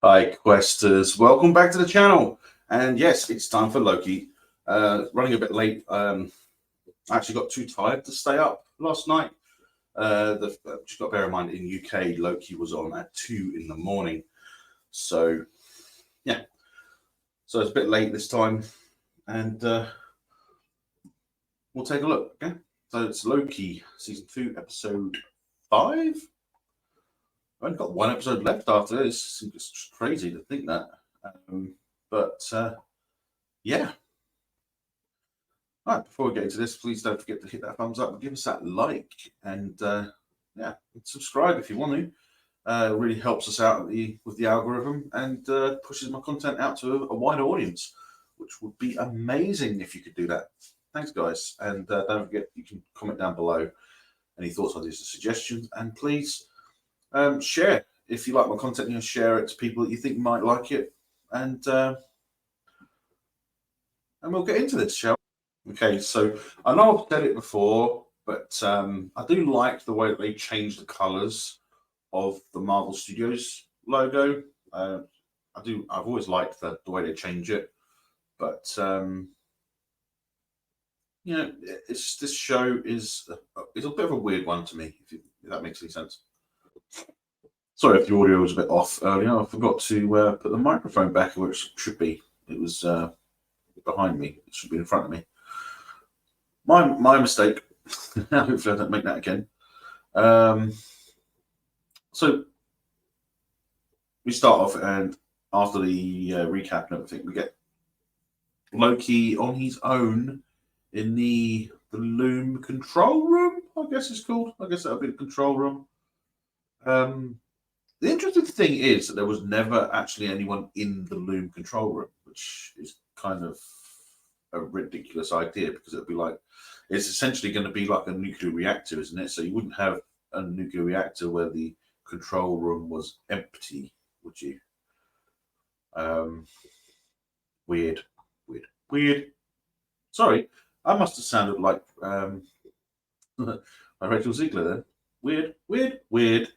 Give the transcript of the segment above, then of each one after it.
Hi, Questers. Welcome back to the channel. And yes, it's time for LoKi. Running a bit late. I actually got too tired to stay up last night. Just got to bear in mind, in UK, LoKi was on at 2 in the morning. So, yeah. So it's a bit late this time. And we'll take a look. Okay? So it's LoKi, Season 2, Episode 5. I've only got one episode left after this. It's crazy to think that. Yeah. All right, before we get into this, please don't forget to hit that thumbs up and give us that like. And yeah, subscribe if you want to. It really helps us out with the algorithm and pushes my content out to a wider audience, which would be amazing if you could do that. Thanks, guys. And don't forget, you can comment down below any thoughts, ideas, or suggestions. And please share. If you like my content, share it to people that you think might like it. And we'll get into this, shall we? Okay, so I know I've said it before, but I do like the way that they changed the colours of the Marvel Studios logo. I've always liked the way they change it, but this show is a bit of a weird one to me. If that makes any sense. Sorry if the audio was a bit off earlier. I forgot to put the microphone back where it should be. It was behind me. It should be in front of me. My mistake. Hopefully I don't make that again. So we start off, and after the recap and everything, we get LoKi on his own in the Loom control room, I guess it's called. I guess that would be the control room. The interesting thing is that there was never actually anyone in the Loom control room, which is kind of a ridiculous idea, because it'd be like, it's essentially going to be like a nuclear reactor, isn't it? So you wouldn't have a nuclear reactor where the control room was empty, would you? Weird. Sorry, I must have sounded like Rachel Ziegler then. Weird.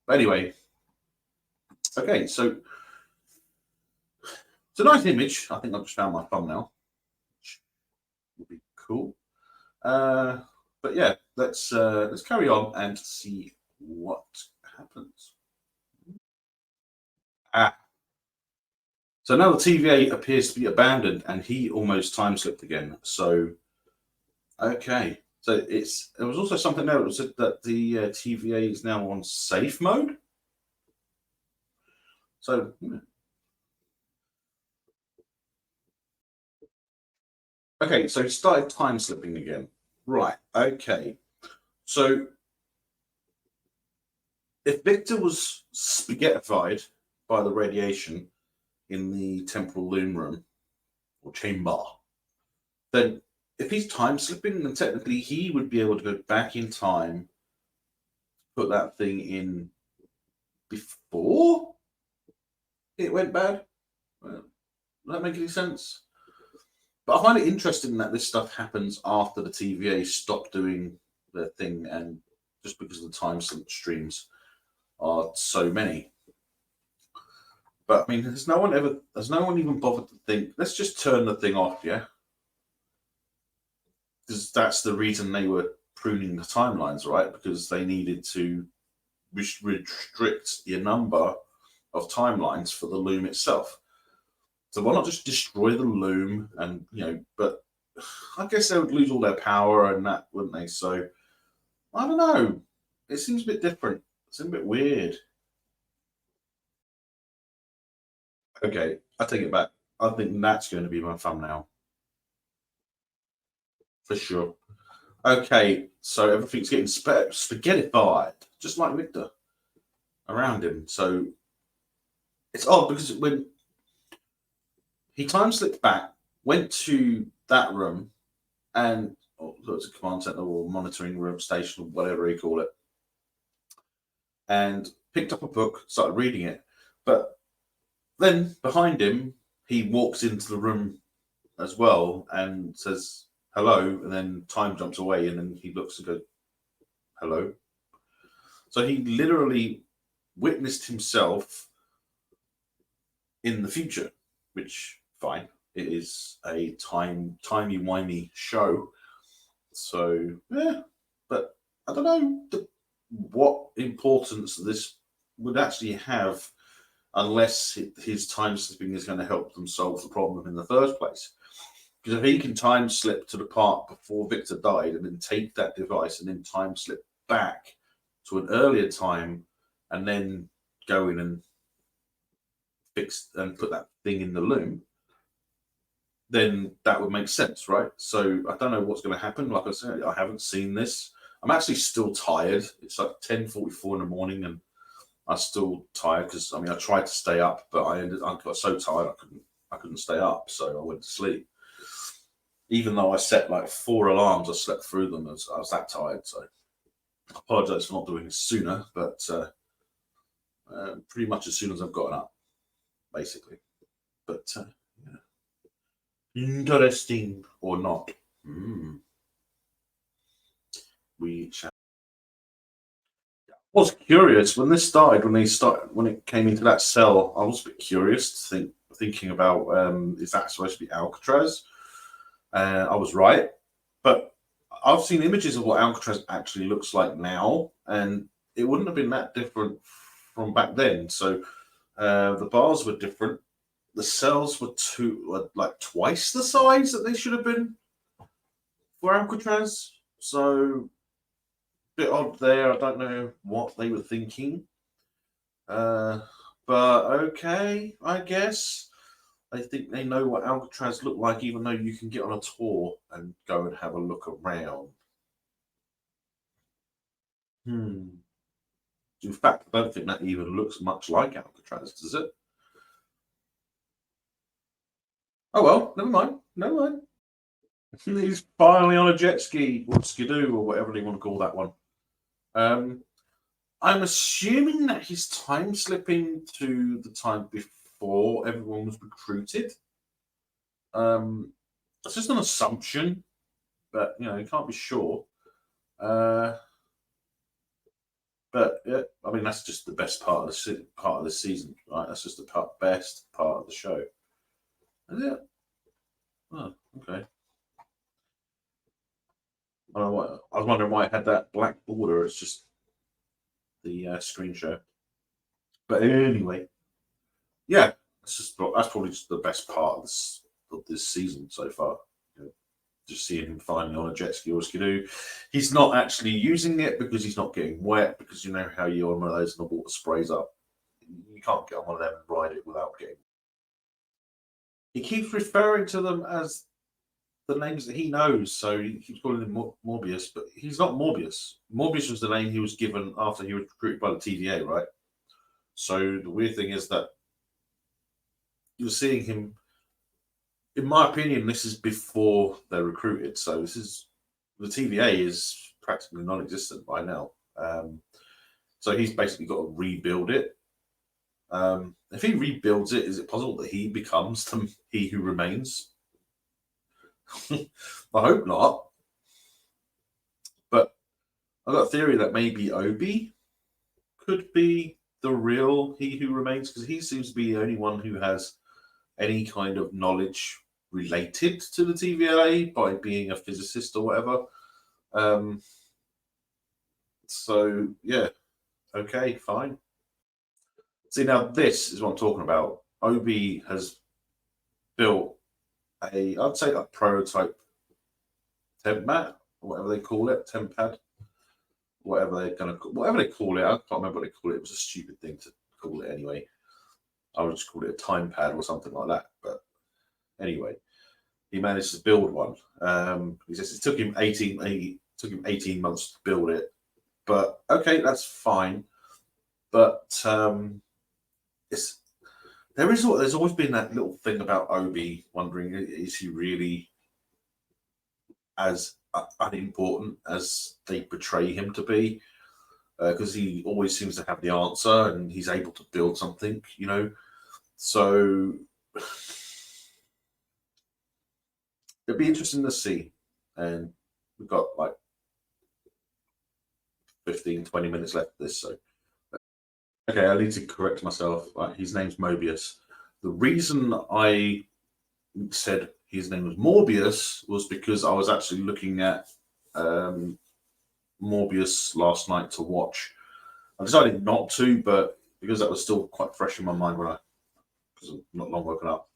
But anyway, okay, so it's a nice image. I think I've just found my thumbnail, which would be cool. But yeah, let's carry on and see what happens. So now the TVA appears to be abandoned, and he almost time slipped again. So, okay. So there was also something there that said that the TVA is now on safe mode. So, okay. So he started time slipping again. Right. Okay. So if Victor was spaghettified by the radiation in the temporal loom room or chamber, then if he's time slipping, then technically he would be able to go back in time, put that thing in before it went bad. Does that make any sense? But I find it interesting that this stuff happens after the TVA stopped doing their thing, and just because the time slip streams are so many. But I mean, has no one even bothered to think, let's just turn the thing off, yeah? Because that's the reason they were pruning the timelines, right? Because they needed to restrict the number of timelines for the loom itself. So why not just destroy the loom? And but I guess they would lose all their power and that, wouldn't they? So I don't know. It seems a bit different. It seems a bit weird. Okay, I take it back. I think that's going to be my thumbnail for sure. Okay, so everything's getting spaghettified, just like Victor, around him. So it's odd because when he time slipped back, went to that room, and it's a command center or monitoring room station or whatever you call it, and picked up a book, started reading it. But then behind him, he walks into the room as well and says hello, and then time jumps away, and then he looks and goes, hello. So he literally witnessed himself in the future, which fine. It is a timey-wimey show. So, yeah. But I don't know what importance this would actually have unless his time slipping is going to help them solve the problem in the first place. Because if he can time slip to the part before Victor died and then take that device and then time slip back to an earlier time and then go in and fix and put that thing in the loom, then that would make sense, right? So I don't know what's going to happen. Like I said, I haven't seen this. I'm actually still tired. It's like 10:44 in the morning, and I'm still tired because I tried to stay up, but I got so tired I couldn't stay up, so I went to sleep. Even though I set like 4 alarms, I slept through them as I was that tired. So I apologise for not doing this sooner, but pretty much as soon as I've gotten up, basically. But yeah. Interesting or not, we shall. I was curious when this started. When it came into that cell, I was a bit curious, thinking about is that supposed to be Alcatraz? I was right, but I've seen images of what Alcatraz actually looks like now, and it wouldn't have been that different from back then. So the bars were different. The cells were like twice the size that they should have been for Alcatraz. So a bit odd there. I don't know what they were thinking. But okay, I guess. I think they know what Alcatraz looked like, even though you can get on a tour and go and have a look around. In fact, I don't think that even looks much like Alcatraz, does it? Oh well, never mind. Never mind. He's finally on a jet ski, or skidoo, or whatever they want to call that one. I'm assuming that he's time slipping to the time before everyone was recruited. It's just an assumption, but you can't be sure. But yeah, that's just the best part of the season, right? That's just the best part of the show. Is it? Oh, okay. I don't know what. I was wondering why it had that black border. It's just the screen share. But anyway, yeah, that's probably just the best part of this season so far. Just seeing him finally on a jet ski or skidoo. He's not actually using it because he's not getting wet, because you know how you're on one of those and the water sprays up. You can't get on one of them and ride it without getting. He keeps referring to them as the names that he knows, so he keeps calling him Morbius, but he's not Morbius. Morbius was the name he was given after he was recruited by the TVA, right? So the weird thing is that you're seeing him. In my opinion, this is before they're recruited. So the TVA is practically non-existent by now. So he's basically got to rebuild it. If he rebuilds it, is it possible that he becomes he who remains? I hope not. But I've got a theory that maybe Obi could be the real he who remains, because he seems to be the only one who has any kind of knowledge related to the TVA by being a physicist or whatever. So yeah, okay, fine. See, now this is what I'm talking about. Obi has built I'd say a prototype temp mat, or whatever they call it, temp pad, whatever they call it. I can't remember what they call it. It was a stupid thing to call it anyway. I would just call it a time pad or something like that. But anyway, he managed to build one. He says it took him 18 months to build it. But okay, that's fine. But there's always been that little thing about Obi, wondering, is he really as unimportant as they portray him to be? Because he always seems to have the answer and he's able to build something, So it'd be interesting to see. And we've got like 15-20 minutes left of this, so okay, I need to correct myself. His name's Mobius. The reason I said his name was Morbius was because I was actually looking at Morbius last night to watch. I decided not to, but because that was still quite fresh in my mind because I'm not long woken up,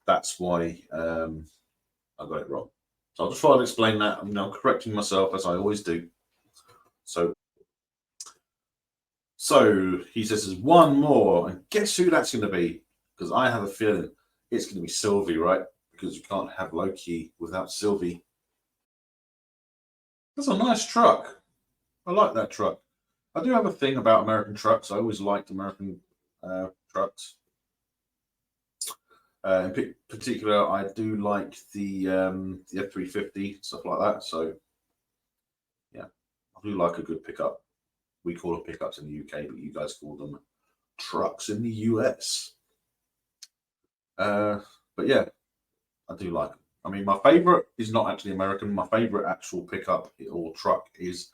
that's why I got it wrong. So I'll just try to explain that. I'm now correcting myself as I always do. So he says there's one more, and guess who that's going to be? Because I have a feeling it's going to be Sylvie, right? Because you can't have LoKi without Sylvie. That's a nice truck. I like that truck. I do have a thing about American trucks. I always liked American trucks. In particular, I do like the F-350, stuff like that. So, yeah, I do like a good pickup. We call them pickups in the UK, but you guys call them trucks in the US. But yeah, I do like them. I mean, my favorite is not actually American. My favorite actual pickup or truck is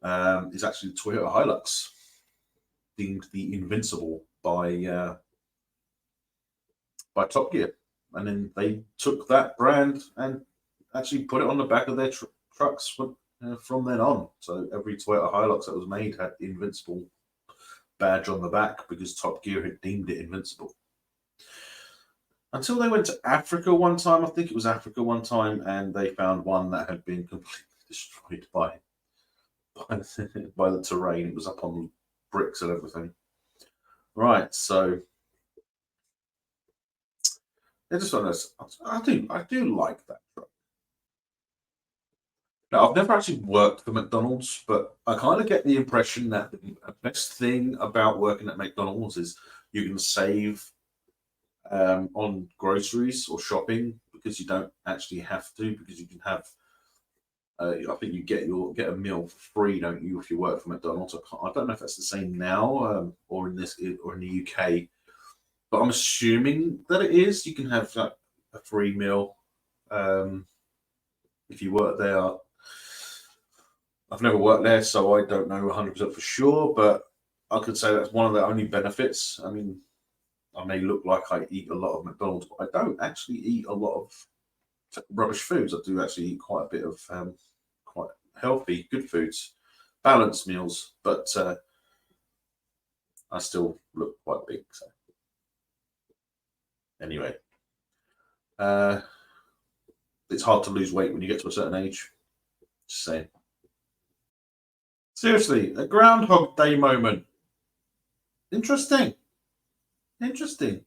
actually the Toyota Hilux, deemed the Invincible by Top Gear, and then they took that brand and actually put it on the back of their trucks from then on. So every Toyota Hilux that was made had the Invincible badge on the back because Top Gear had deemed it invincible. Until they went to Africa one time, I think it was Africa one time, and they found one that had been completely destroyed by the terrain. It was up on bricks and everything. Right, so I just want to. I do like that truck. Now, I've never actually worked for McDonald's, but I kind of get the impression that the best thing about working at McDonald's is you can save on groceries or shopping because you don't actually have to, because you can have. I think you get a meal for free, don't you, if you work for McDonald's? I don't know if that's the same now or in the UK, but I'm assuming that it is. You can have a free meal if you work there. I've never worked there, so I don't know 100% for sure, but I could say that's one of the only benefits. I mean, I may look like I eat a lot of McDonald's, but I don't actually eat a lot of rubbish foods. I do actually eat quite a bit of quite healthy, good foods, balanced meals, but I still look quite big. So anyway, it's hard to lose weight when you get to a certain age. Just saying. Seriously, a Groundhog Day moment. Interesting. Interesting.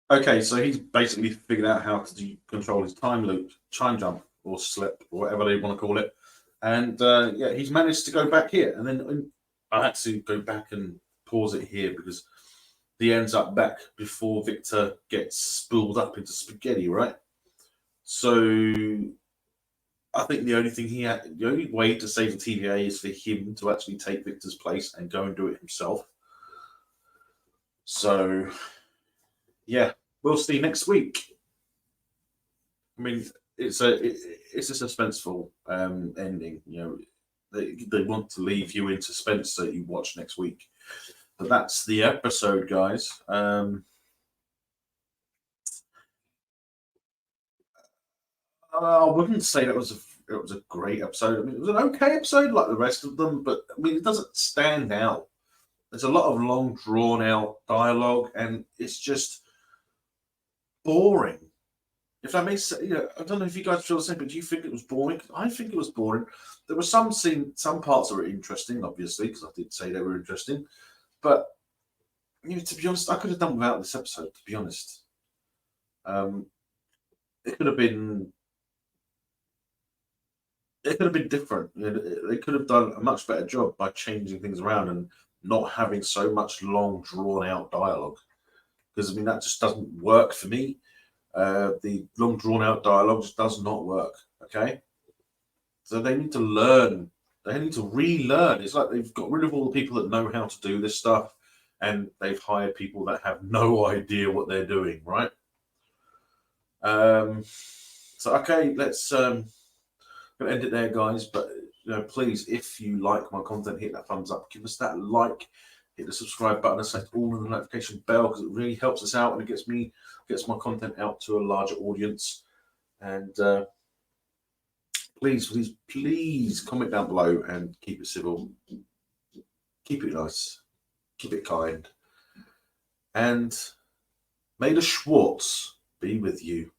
Okay, so he's basically figured out how to control his time loop, time jump, or slip, or whatever they want to call it. And yeah, he's managed to go back here. And then I had to go back and pause it here because he ends up back before Victor gets spooled up into spaghetti, right? So I think the only way to save the TVA is for him to actually take Victor's place and go and do it himself. So yeah, we'll see next week. I mean, it's a suspenseful ending. You know, they want to leave you in suspense so you watch next week. But that's the episode, guys. I wouldn't say it was a great episode. I mean, it was an okay episode like the rest of them, but I mean, it doesn't stand out. There's a lot of long, drawn out dialogue, and it's just boring. If that makes sense, I don't know if you guys feel the same, but do you think it was boring? I think it was boring. There were some parts that were interesting, obviously, because I did say they were interesting. But to be honest, I could have done without this episode. To be honest, it could have been different. They could have done a much better job by changing things around and not having so much long, drawn out dialogue. Because I mean, that just doesn't work for me. The long, drawn out dialogue just does not work. Okay, so they need to learn. They need to relearn. It's like they've got rid of all the people that know how to do this stuff, and they've hired people that have no idea what they're doing. Right. So okay, let's gonna end it there, guys. But please, if you like my content, hit that thumbs up, give us that like, hit the subscribe button and select all of the notification bell, because it really helps us out and it gets my content out to a larger audience. And please comment down below and keep it civil, keep it nice, keep it kind, and may the Schwartz be with you.